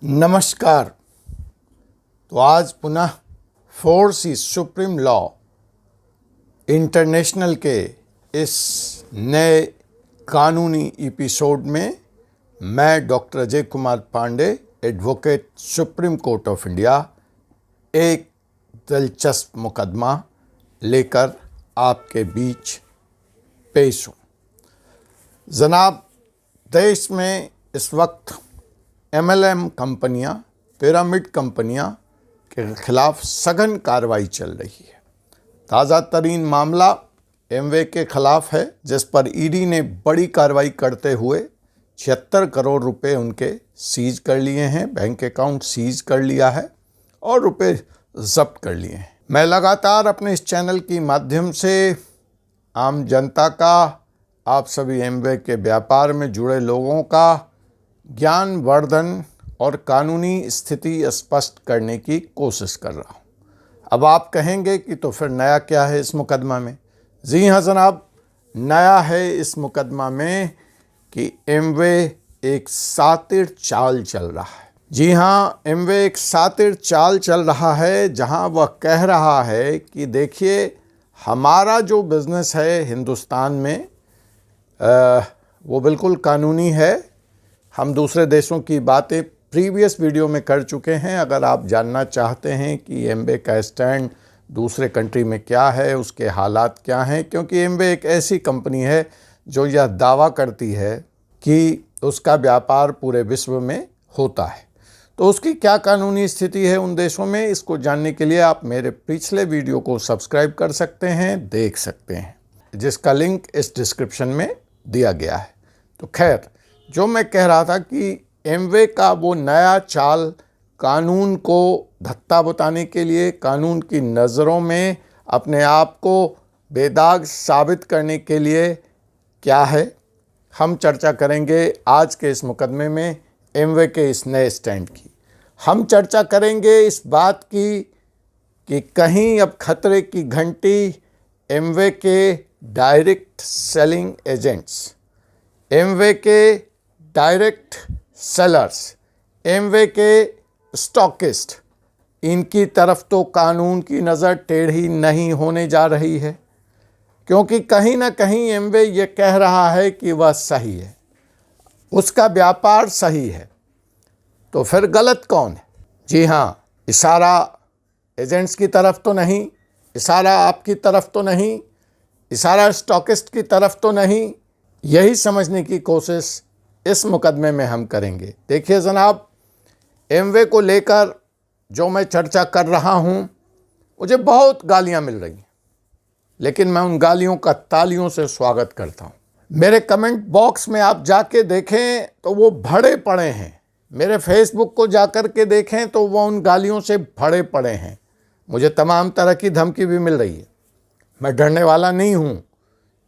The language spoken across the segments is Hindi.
नमस्कार। तो आज पुनः force is supreme law international के इस नए कानूनी एपिसोड में मैं doctor Ajay Kumar Pande, advocate, supreme court of India, एक दिलचस्प मुकदमा लेकर आपके बीच पेश हूँ। जनाब, देश में इस वक्त MLM कंपनियां, पिरामिड कंपनियां के खिलाफ सघन कार्रवाई चल रही है। ताज़ा तरीन मामला एमवे के खिलाफ है, जिस पर ईडी ने बड़ी कार्रवाई करते हुए 76 करोड़ रुपए उनके सीज कर लिए हैं, बैंक अकाउंट सीज कर लिया है और रुपए जब्त कर लिए हैं। मैं लगातार अपने इस चैनल के माध्यम से आम जनता का, आप सभी एमवे के व्यापार में जुड़े लोगों का ज्ञान वर्धन और कानूनी स्थिति स्पष्ट करने की कोशिश कर रहा हूँ। अब आप कहेंगे कि तो फिर नया क्या है इस मुकदमा में? जी हाँ जनाब, नया है इस मुकदमा में कि एमवे एक सातिर चाल चल रहा है। जी हाँ, एमवे एक सातिर चाल चल रहा है, जहाँ वह कह रहा है कि देखिए, हमारा जो बिज़नेस है हिंदुस्तान में वो बिल्कुल कानूनी है। हम दूसरे देशों की बातें प्रीवियस वीडियो में कर चुके हैं। अगर आप जानना चाहते हैं कि एमवे का स्टैंड दूसरे कंट्री में क्या है, उसके हालात क्या हैं, क्योंकि एमवे एक ऐसी कंपनी है जो यह दावा करती है कि उसका व्यापार पूरे विश्व में होता है, तो उसकी क्या कानूनी स्थिति है उन देशों में, इसको जानने के लिए आप मेरे पिछले वीडियो को सब्सक्राइब कर सकते हैं, देख सकते हैं, जिसका लिंक इस डिस्क्रिप्शन में दिया गया है। तो खैर, जो मैं कह रहा था कि एमवे का वो नया चाल कानून को धत्ता बताने के लिए, कानून की नज़रों में अपने आप को बेदाग साबित करने के लिए क्या है, हम चर्चा करेंगे आज के इस मुकदमे में एमवे के इस नए स्टैंड की। हम चर्चा करेंगे इस बात की कि कहीं अब खतरे की घंटी एमवे के डायरेक्ट सेलिंग एजेंट्स, एमवे के डायरेक्ट सेलर्स, एमवे के स्टॉकिस्ट, इनकी तरफ तो कानून की नज़र टेढ़ी नहीं होने जा रही है, क्योंकि कहीं ना कहीं एमवे ये कह रहा है कि वह सही है, उसका व्यापार सही है। तो फिर गलत कौन है? जी हाँ, इशारा एजेंट्स की तरफ तो नहीं, इशारा आपकी तरफ तो नहीं, इशारा स्टॉकिस्ट की तरफ तो नहीं। यही समझने की कोशिश इस मुकदमे में हम करेंगे। देखिए जनाब, एमवे को लेकर जो मैं चर्चा कर रहा हूँ, मुझे बहुत गालियाँ मिल रही हैं, लेकिन मैं उन गालियों का तालियों से स्वागत करता हूँ। मेरे कमेंट बॉक्स में आप जाके देखें तो वो भरे पड़े हैं, मेरे फेसबुक को जाकर के देखें तो वो उन गालियों से भरे पड़े हैं। मुझे तमाम तरह की धमकी भी मिल रही है। मैं डरने वाला नहीं हूँ,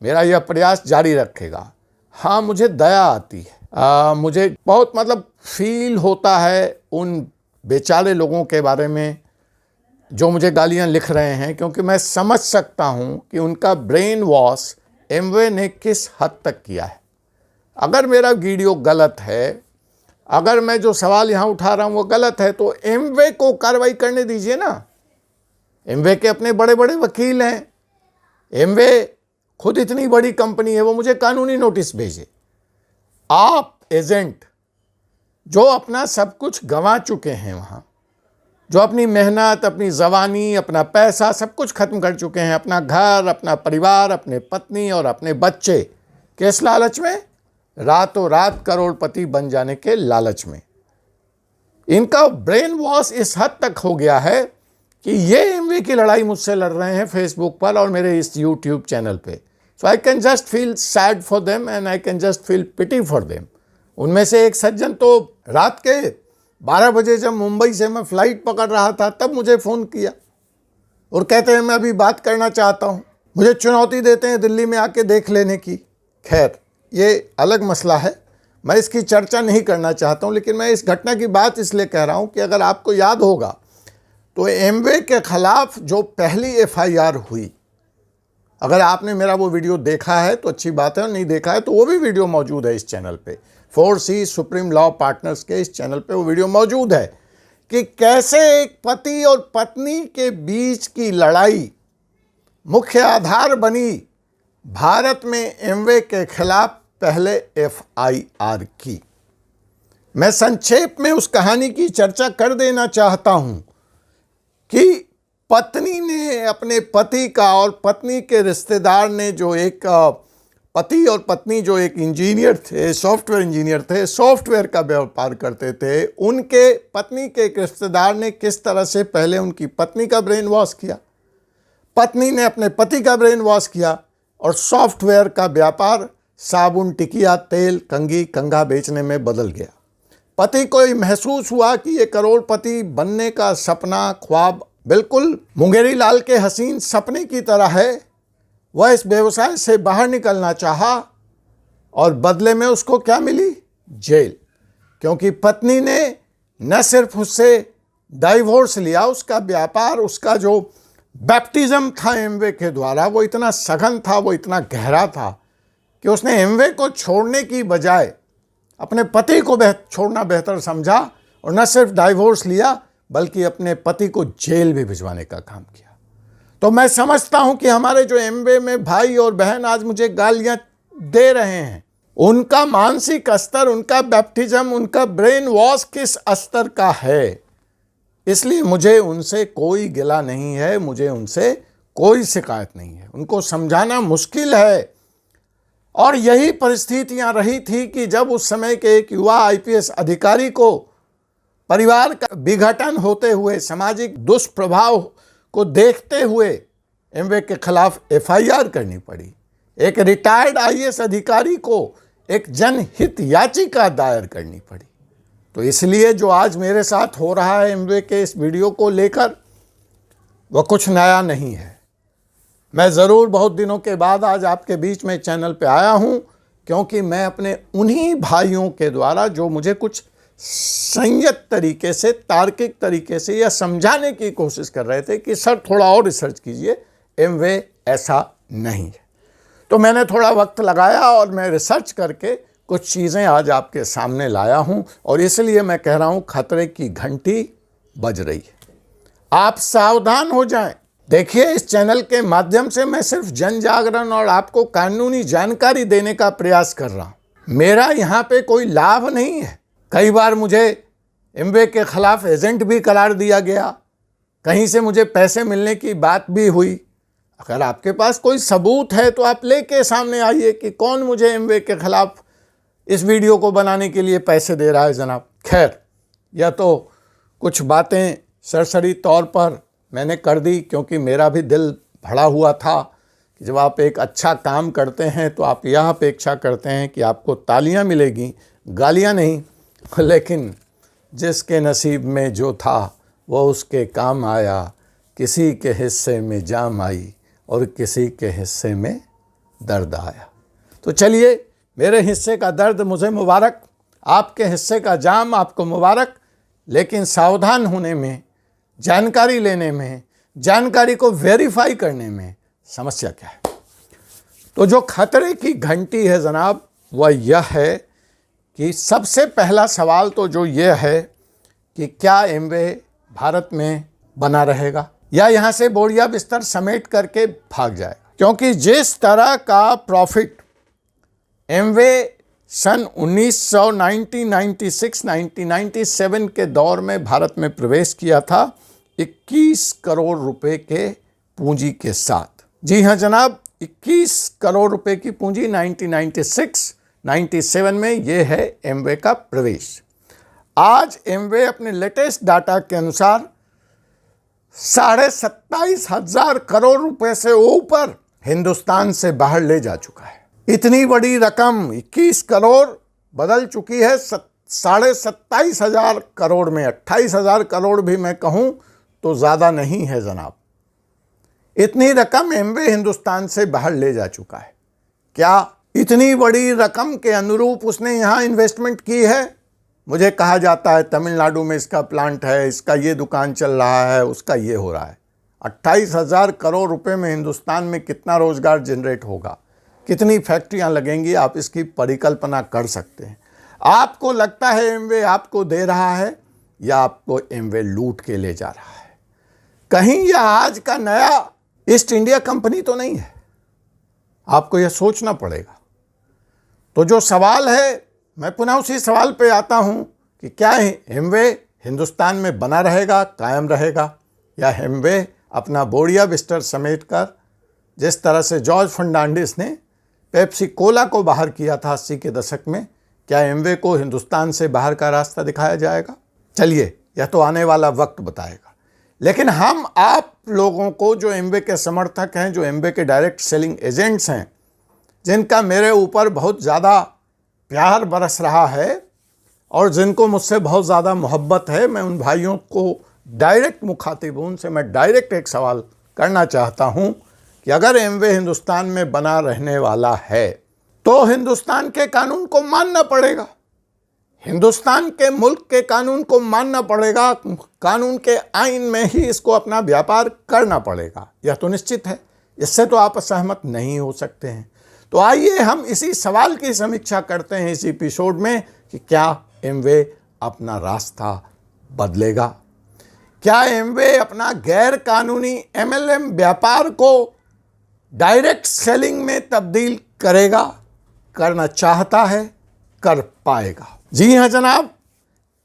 मेरा यह प्रयास जारी रखेगा। हाँ, मुझे दया आती है, मुझे बहुत फील होता है उन बेचारे लोगों के बारे में जो मुझे गालियाँ लिख रहे हैं, क्योंकि मैं समझ सकता हूँ कि उनका ब्रेन वॉश एमवे ने किस हद तक किया है। अगर मेरा वीडियो गलत है, अगर मैं जो सवाल यहाँ उठा रहा हूँ वो गलत है, तो एमवे को कार्रवाई करने दीजिए ना। एमवे के अपने बड़े बड़े वकील हैं, एमवे खुद इतनी बड़ी कंपनी है, वो मुझे कानूनी नोटिस भेजे। आप एजेंट जो अपना सब कुछ गंवा चुके हैं वहाँ, जो अपनी मेहनत, अपनी जवानी, अपना पैसा सब कुछ खत्म कर चुके हैं, अपना घर, अपना परिवार, अपने पत्नी और अपने बच्चे, किस लालच में? रातों रात करोड़पति बन जाने के लालच में। इनका ब्रेन वॉश इस हद तक हो गया है कि ये एमवे की लड़ाई मुझसे लड़ रहे हैं फेसबुक पर और मेरे इस यूट्यूब चैनल पे। So I can just feel sad for them and I can just feel pity for them. उनमें से एक सज्जन तो रात के 12 बजे जब मुंबई से मैं फ़्लाइट पकड़ रहा था तब मुझे फ़ोन किया और कहते हैं मैं अभी बात करना चाहता हूँ, मुझे चुनौती देते हैं दिल्ली में आके देख लेने की। खैर, ये अलग मसला है, मैं इसकी चर्चा नहीं करना चाहता हूँ, लेकिन मैं इस घटना की बात इसलिए कह रहा हूँ कि अगर आपको याद होगा तो एमवे के खिलाफ जो पहली FIR हुई, अगर आपने मेरा वो वीडियो देखा है तो अच्छी बात है, और नहीं देखा है तो वो भी वीडियो मौजूद है इस चैनल पे। 4C सुप्रीम लॉ पार्टनर्स के इस चैनल पे वो वीडियो मौजूद है कि कैसे एक पति और पत्नी के बीच की लड़ाई मुख्य आधार बनी भारत में एमवे के खिलाफ पहले एफआईआर की। मैं संक्षेप में उस कहानी की चर्चा कर देना चाहता हूं कि पत्नी ने अपने पति का और पत्नी के रिश्तेदार ने जो एक पति और पत्नी जो एक इंजीनियर थे, सॉफ्टवेयर इंजीनियर थे, सॉफ्टवेयर का व्यापार करते थे, उनके पत्नी के एक रिश्तेदार ने किस तरह से पहले उनकी पत्नी का ब्रेन वॉश किया, पत्नी ने अपने पति का ब्रेन वॉश किया और सॉफ्टवेयर का व्यापार साबुन, टिकिया, तेल, कंघी, कंघा बेचने में बदल गया। पति को महसूस हुआ कि ये करोड़पति बनने का सपना, ख्वाब बिल्कुल मुंगेरी लाल के हसीन सपने की तरह है। वह इस व्यवसाय से बाहर निकलना चाहा और बदले में उसको क्या मिली? जेल। क्योंकि पत्नी ने न सिर्फ उससे डाइवोर्स लिया, उसका व्यापार, उसका जो बैप्टिज्म था एमवे के द्वारा वो इतना सघन था, वो इतना गहरा था कि उसने एमवे को छोड़ने की बजाय अपने पति को छोड़ना बेहतर समझा और न सिर्फ डाइवोर्स लिया बल्कि अपने पति को जेल भी भिजवाने का काम किया। तो मैं समझता हूं कि हमारे जो एमवे में भाई और बहन आज मुझे गालियां दे रहे हैं, उनका मानसिक स्तर, उनका बैप्टिज्म, उनका ब्रेन वॉश किस स्तर का है। इसलिए मुझे उनसे कोई गिला नहीं है, मुझे उनसे कोई शिकायत नहीं है। उनको समझाना मुश्किल है और यही परिस्थितियां रही थी कि जब उस समय के एक युवा आईपीएस अधिकारी को परिवार का विघटन होते हुए, सामाजिक दुष्प्रभाव को देखते हुए एमवे के खिलाफ एफआईआर करनी पड़ी। एक रिटायर्ड आईएएस अधिकारी को एक जनहित याचिका दायर करनी पड़ी। तो इसलिए जो आज मेरे साथ हो रहा है एमवे के इस वीडियो को लेकर, वह कुछ नया नहीं है। मैं ज़रूर बहुत दिनों के बाद आज आपके बीच में चैनल पे आया हूं, क्योंकि मैं अपने उन्हीं भाइयों के द्वारा जो मुझे कुछ संयत तरीके से, तार्किक तरीके से यह समझाने की कोशिश कर रहे थे कि सर थोड़ा और रिसर्च कीजिए, एमवे ऐसा नहीं है। तो मैंने थोड़ा वक्त लगाया और मैं रिसर्च करके कुछ चीज़ें आज आपके सामने लाया हूं और इसलिए मैं कह रहा हूं खतरे की घंटी बज रही है। आप सावधान हो जाएं। देखिए, इस चैनल के माध्यम से मैं सिर्फ जन जागरण और आपको कानूनी जानकारी देने का प्रयास कर रहा हूं। मेरा यहाँ पे कोई लाभ नहीं है। कई बार मुझे एमवे के खिलाफ एजेंट भी करार दिया गया, कहीं से मुझे पैसे मिलने की बात भी हुई। अगर आपके पास कोई सबूत है तो आप लेके सामने आइए कि कौन मुझे एमवे के खिलाफ इस वीडियो को बनाने के लिए पैसे दे रहा है जनाब। खैर, यह तो कुछ बातें सरसरी तौर पर मैंने कर दी क्योंकि मेरा भी दिल भरा हुआ था कि जब आप एक अच्छा काम करते हैं तो आप यह अपेक्षा करते हैं कि आपको तालियां मिलेगी, गालियां नहीं। लेकिन जिसके नसीब में जो था वो उसके काम आया। किसी के हिस्से में जाम आई और किसी के हिस्से में दर्द आया। तो चलिए, मेरे हिस्से का दर्द मुझे मुबारक, आपके हिस्से का जाम आपको मुबारक। लेकिन सावधान होने में, जानकारी लेने में, जानकारी को वेरीफाई करने में समस्या क्या है। तो जो खतरे की घंटी है जनाब, वह यह है कि सबसे पहला सवाल तो जो यह है कि क्या एमवे भारत में बना रहेगा या यहाँ से बोरिया बिस्तर समेट करके भाग जाएगा। क्योंकि जिस तरह का प्रॉफिट एमवे सन 1996 के दौर में भारत में प्रवेश किया था, 21 करोड़ रुपए के पूंजी के साथ। जी हाँ जनाब, 21 करोड़ रुपए की पूंजी 1996-97 में ये है एमवे का प्रवेश। आज एमवे अपने लेटेस्ट डाटा के अनुसार 27,500 करोड़ रुपए से ऊपर हिंदुस्तान से बाहर ले जा चुका है। इतनी बड़ी रकम 21 करोड़ बदल चुकी है 27,500 करोड़ में। 28,000 करोड़ भी मैं कहूं तो ज़्यादा नहीं है जनाब। इतनी रकम एमवे हिंदुस्तान से बाहर ले जा चुका है। क्या इतनी बड़ी रकम के अनुरूप उसने यहाँ इन्वेस्टमेंट की है? मुझे कहा जाता है तमिलनाडु में इसका प्लांट है, इसका ये दुकान चल रहा है, उसका ये हो रहा है। 28,000 करोड़ रुपए में हिंदुस्तान में कितना रोजगार जनरेट होगा, कितनी फैक्ट्रियां लगेंगी, आप इसकी परिकल्पना कर सकते हैं। आपको लगता है एमवे आपको दे रहा है या आपको एमवे लूट के ले जा रहा है? कहीं यह आज का नया ईस्ट इंडिया कंपनी तो नहीं है? आपको यह सोचना पड़ेगा। तो जो सवाल है, मैं पुनः उसी सवाल पे आता हूं कि क्या एमवे हिंदुस्तान में बना रहेगा, कायम रहेगा, या एमवे अपना बोरिया बिस्तर समेट कर, जिस तरह से जॉर्ज फर्नांडिस ने पेप्सी कोला को बाहर किया था 80 के दशक में, क्या एमवे को हिंदुस्तान से बाहर का रास्ता दिखाया जाएगा? चलिए, यह तो आने वाला वक्त बताएगा। लेकिन हम आप लोगों को, जो एमवे के समर्थक हैं, जो एमवे के डायरेक्ट सेलिंग एजेंट्स हैं, जिनका मेरे ऊपर बहुत ज़्यादा प्यार बरस रहा है और जिनको मुझसे बहुत ज़्यादा मोहब्बत है, मैं उन भाइयों को डायरेक्ट मुखातिब हूं, उनसे मैं डायरेक्ट एक सवाल करना चाहता हूं कि अगर एमवे हिंदुस्तान में बना रहने वाला है तो हिंदुस्तान के कानून को मानना पड़ेगा, हिंदुस्तान के मुल्क के कानून को मानना पड़ेगा, कानून के आइन में ही इसको अपना व्यापार करना पड़ेगा। यह तो निश्चित है, इससे तो आप असहमत नहीं हो सकते हैं। तो आइए हम इसी सवाल की समीक्षा करते हैं इस एपिसोड में कि क्या एमवे अपना रास्ता बदलेगा? क्या एमवे अपना गैर कानूनी एमएलएम व्यापार को डायरेक्ट सेलिंग में तब्दील करेगा? करना चाहता है, कर पाएगा? जी हाँ जनाब,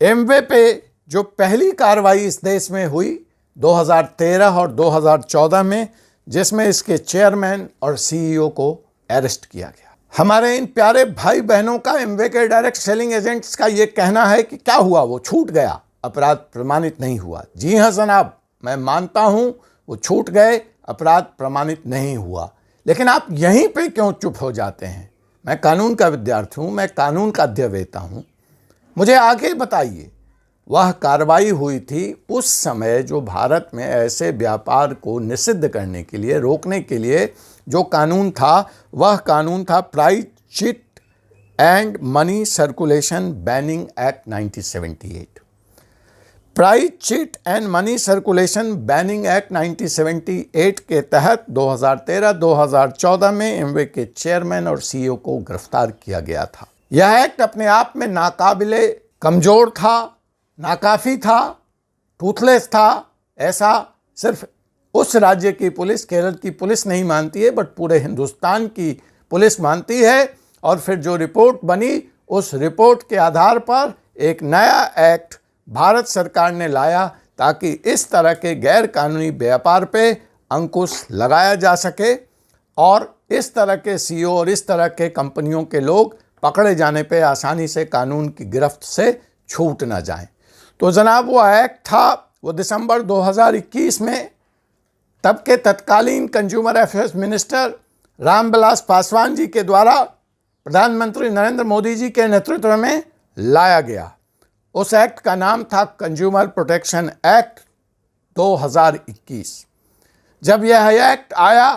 एमवे पे जो पहली कार्रवाई इस देश में हुई 2013 और 2014 में, जिसमें इसके चेयरमैन और सीईओ को अरेस्ट किया गया। हमारे इन प्यारे भाई बहनों का, एमवे के डायरेक्ट सेलिंग एजेंट्स का ये कहना है कि क्या हुआ, वो छूट गया, अपराध प्रमाणित नहीं हुआ। जी हाँ जनाब, मैं मानता हूं वो छूट गए, अपराध प्रमाणित नहीं हुआ। लेकिन आप यहीं पे क्यों चुप हो जाते हैं? मैं कानून का विद्यार्थी हूं, मैं कानून का अध्यवेता हूं, मुझे आगे बताइए। वह कार्रवाई हुई थी उस समय जो भारत में ऐसे व्यापार को निषिद्ध करने के लिए, रोकने के लिए जो कानून था, वह कानून था price chit and money circulation banning act 1978। Price chit and money circulation banning act 1978 के तहत 2013-2014 में एमवे के चेयरमैन और सीईओ को गिरफ्तार किया गया था। यह एक्ट अपने आप में नाकाबिले कमज़ोर था, नाकाफ़ी था, टूथलेस था। ऐसा सिर्फ उस राज्य की पुलिस, केरल की पुलिस नहीं मानती है, बट पूरे हिंदुस्तान की पुलिस मानती है। और फिर जो रिपोर्ट बनी, उस रिपोर्ट के आधार पर एक नया एक्ट भारत सरकार ने लाया ताकि इस तरह के गैर कानूनी व्यापार पे अंकुश लगाया जा सके और इस तरह के सीईओ और इस तरह के कंपनियों के लोग पकड़े जाने पे आसानी से कानून की गिरफ्त से छूट ना जाएं। तो जनाब वो एक्ट था, वो दिसंबर 2021 में तब के तत्कालीन consumer affairs minister Ramvilas Paswan ji के द्वारा प्रधानमंत्री नरेंद्र मोदी जी के नेतृत्व में लाया गया। उस एक्ट का नाम था कंज्यूमर प्रोटेक्शन एक्ट 2021। जब यह एक्ट आया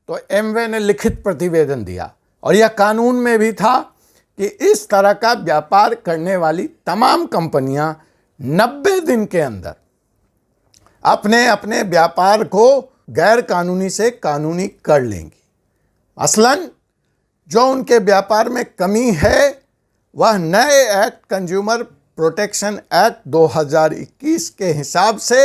तो एमवे ने लिखित प्रतिवेदन दिया और यह कानून में भी था कि इस तरह का व्यापार करने वाली तमाम कंपनियां 90 दिन के अंदर अपने अपने व्यापार को गैर कानूनी से कानूनी कर लेंगी। मसलन जो उनके व्यापार में कमी है, वह नए एक्ट कंज्यूमर प्रोटेक्शन एक्ट 2021 के हिसाब से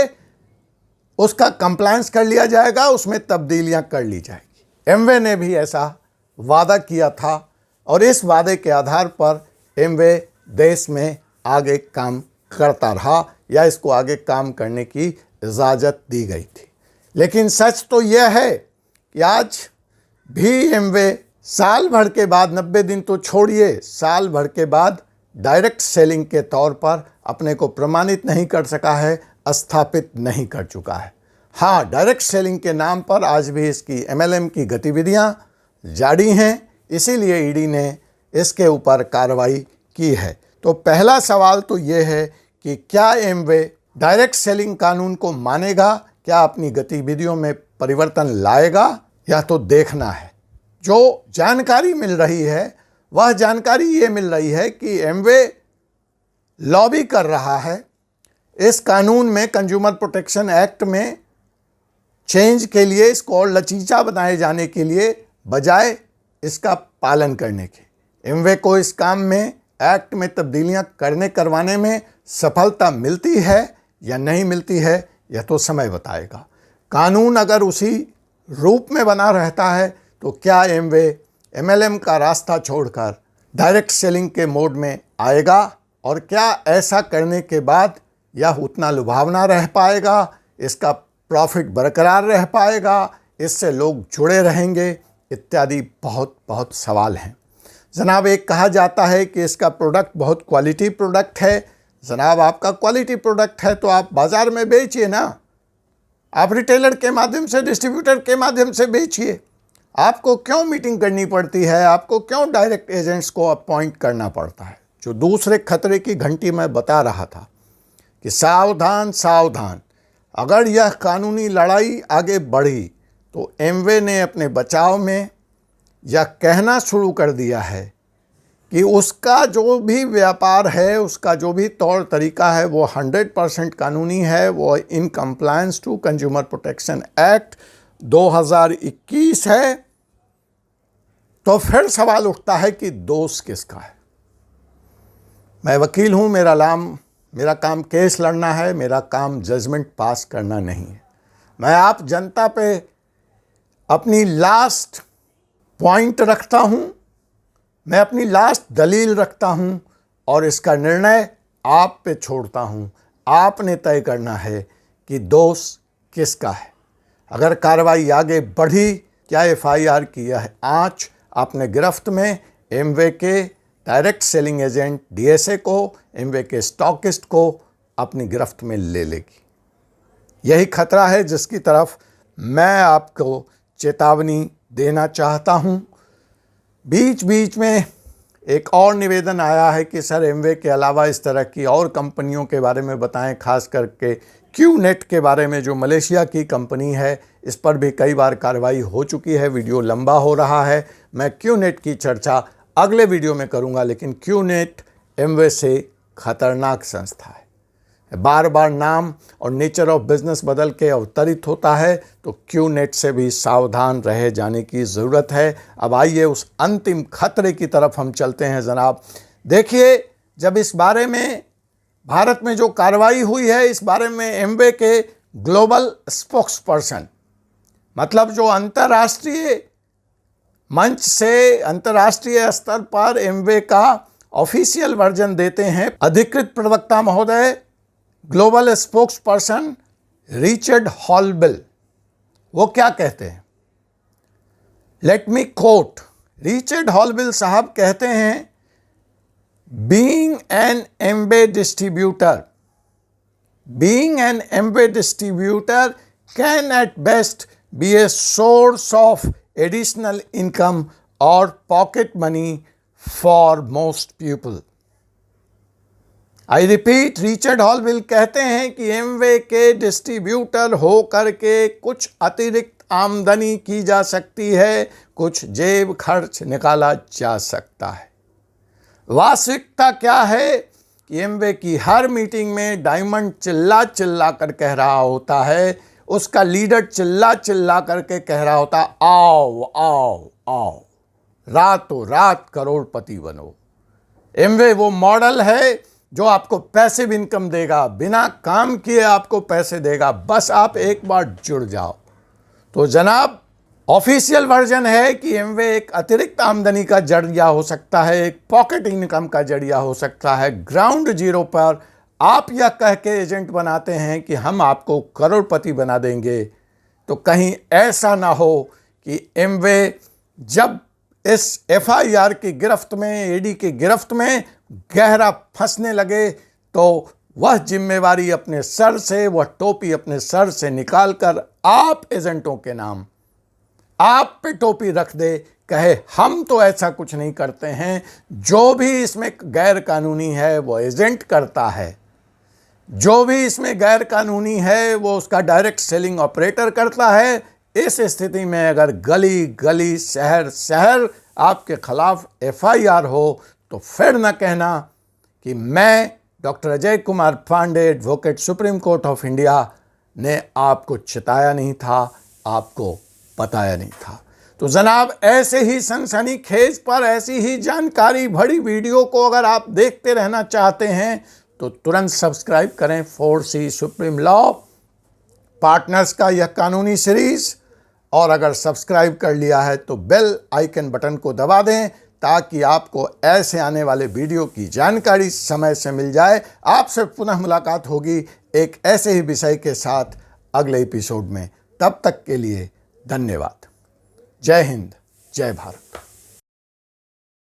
उसका कंप्लायंस कर लिया जाएगा, उसमें तब्दीलियां कर ली जाएगी। एमवे ने भी ऐसा वादा किया था और इस वादे के आधार पर एमवे देश में आगे काम करता रहा या इसको आगे काम करने की इजाज़त दी गई थी। लेकिन सच तो यह है कि आज भी एमवे साल भर के बाद, 90 दिन तो छोड़िए, साल भर के बाद डायरेक्ट सेलिंग के तौर पर अपने को प्रमाणित नहीं कर सका है, स्थापित नहीं कर चुका है। हाँ, डायरेक्ट सेलिंग के नाम पर आज भी इसकी एमएलएम की गतिविधियां जारी हैं, इसीलिए ईडी ने इसके ऊपर कार्रवाई की है। तो पहला सवाल तो ये है कि क्या एमवे डायरेक्ट सेलिंग कानून को मानेगा, क्या अपनी गतिविधियों में परिवर्तन लाएगा, यह तो देखना है। जो जानकारी मिल रही है वह जानकारी ये मिल रही है कि एमवे लॉबी कर रहा है इस कानून में, कंज्यूमर प्रोटेक्शन एक्ट में चेंज के लिए, इसको और लचीला बनाए जाने के लिए, बजाय इसका पालन करने के। एमवे को इस काम में एक्ट में तब्दीलियां करवाने में सफलता मिलती है या नहीं मिलती है, यह तो समय बताएगा। कानून अगर उसी रूप में बना रहता है तो क्या एमवे एमएलएम का रास्ता छोड़कर डायरेक्ट सेलिंग के मोड में आएगा, और क्या ऐसा करने के बाद यह उतना लुभावना रह पाएगा, इसका प्रॉफिट बरकरार रह पाएगा, इससे लोग जुड़े रहेंगे, इत्यादि बहुत बहुत सवाल हैं। जनाब, एक कहा जाता है कि इसका प्रोडक्ट बहुत क्वालिटी प्रोडक्ट है। जनाब, आपका क्वालिटी प्रोडक्ट है तो आप बाज़ार में बेचिए ना, आप रिटेलर के माध्यम से, डिस्ट्रीब्यूटर के माध्यम से बेचिए। आपको क्यों मीटिंग करनी पड़ती है, आपको क्यों डायरेक्ट एजेंट्स को अपॉइंट करना पड़ता है? जो दूसरे खतरे की घंटी मैं बता रहा था कि सावधान सावधान, अगर यह कानूनी लड़ाई आगे बढ़ी तो एमवे ने अपने बचाव में यह कहना शुरू कर दिया है कि उसका जो भी व्यापार है, उसका जो भी तौर तरीका है, वो 100% कानूनी है, वो in compliance to consumer protection act 2021 है। तो फिर सवाल उठता है कि दोष किसका है? मैं वकील हूं, मेरा काम केस लड़ना है, मेरा काम जजमेंट पास करना नहीं है। मैं आप जनता पे अपनी लास्ट पॉइंट रखता हूं, मैं अपनी लास्ट दलील रखता हूं, और इसका निर्णय आप पे छोड़ता हूं। आपने तय करना है कि दोष किसका है। अगर कार्रवाई आगे बढ़ी, क्या एफआईआर की यह आंच आपने गिरफ्त में एमवे के डायरेक्ट सेलिंग एजेंट डीएसए को, एमवे के स्टॉकिस्ट को अपनी गिरफ्त में ले लेगी? यही खतरा है जिसकी तरफ मैं आपको चेतावनी देना चाहता हूं। बीच बीच में एक और निवेदन आया है कि सर एमवे के अलावा इस तरह की और कंपनियों के बारे में बताएं, खास करके क्यूनेट के बारे में, जो मलेशिया की कंपनी है। इस पर भी कई बार कार्रवाई हो चुकी है, वीडियो लंबा हो रहा है। मैं क्यूनेट की चर्चा अगले वीडियो में करूंगा, लेकिन क्यूनेट एमवे से खतरनाक संस्था है। बार बार नाम और नेचर ऑफ बिजनेस बदल के अवतरित होता है, तो क्यूनेट से भी सावधान रहे जाने की ज़रूरत है। अब आइए उस अंतिम खतरे की तरफ हम चलते हैं। जनाब देखिए, जब इस बारे में भारत में जो कार्रवाई हुई है, इस बारे में एमवे के ग्लोबल स्पोक्स पर्सन, मतलब जो अंतर्राष्ट्रीय मंच से, अंतर्राष्ट्रीय स्तर पर एमवे का ऑफिशियल वर्जन देते हैं, अधिकृत प्रवक्ता महोदय, global spokesperson Richard Holbill, वो क्या कहते हैं? Let me quote. Richard Holbill साहब कहते हैं, being an Amway distributor can at best be a source of additional income और pocket money for most people. I repeat, Richard Holbill कहते हैं कि एमवे के डिस्ट्रीब्यूटर हो करके कुछ अतिरिक्त आमदनी की जा सकती है, कुछ जेब खर्च निकाला जा सकता है। वास्तविकता क्या है कि एमवे की हर मीटिंग में डायमंड चिल्ला चिल्ला कर कह रहा होता है, उसका लीडर चिल्ला चिल्ला करके कह रहा होता, आओ आओ आओ, रातों रात करोड़पति बनो। एमवे वो मॉडल है जो आपको पैसिव इनकम देगा, बिना काम किए आपको पैसे देगा, बस आप एक बार जुड़ जाओ। तो जनाब, ऑफिशियल वर्जन है कि एमवे एक अतिरिक्त आमदनी का जरिया हो सकता है, एक पॉकेट इनकम का जरिया हो सकता है। ग्राउंड जीरो पर आप यह कह के एजेंट बनाते हैं कि हम आपको करोड़पति बना देंगे, तो कहीं ऐसा ना हो कि एमवे जब इस एफआईआर की गिरफ्त में, एडी की गिरफ्त में गहरा फंसने लगे, तो वह जिम्मेवारी अपने सर से, वह टोपी अपने सर से निकालकर आप एजेंटों के नाम आप पे टोपी रख दे, कहे हम तो ऐसा कुछ नहीं करते हैं, जो भी इसमें गैर कानूनी है वो एजेंट करता है, जो भी इसमें गैर कानूनी है वो उसका डायरेक्ट सेलिंग ऑपरेटर करता है। इस स्थिति में अगर गली गली, शहर शहर आपके खिलाफ एफआईआर हो, तो फिर न कहना कि मैं doctor Ajay Kumar Pande, advocate, supreme court of India, ने आपको चिताया नहीं था, आपको बताया नहीं था। तो जनाब, ऐसे ही सनसनीखेज पर ऐसी ही जानकारी भरी वीडियो को अगर आप देखते रहना चाहते हैं तो तुरंत सब्सक्राइब करें 4C सुप्रीम लॉ पार्टनर्स का यह कानूनी सीरीज। और अगर सब्सक्राइब कर लिया है तो बेल आइकन बटन को दबा दें ताकि आपको ऐसे आने वाले वीडियो की जानकारी समय से मिल जाए। आपसे पुनः मुलाकात होगी एक ऐसे ही विषय के साथ अगले एपिसोड में। तब तक के लिए धन्यवाद। जय हिंद, जय भारत।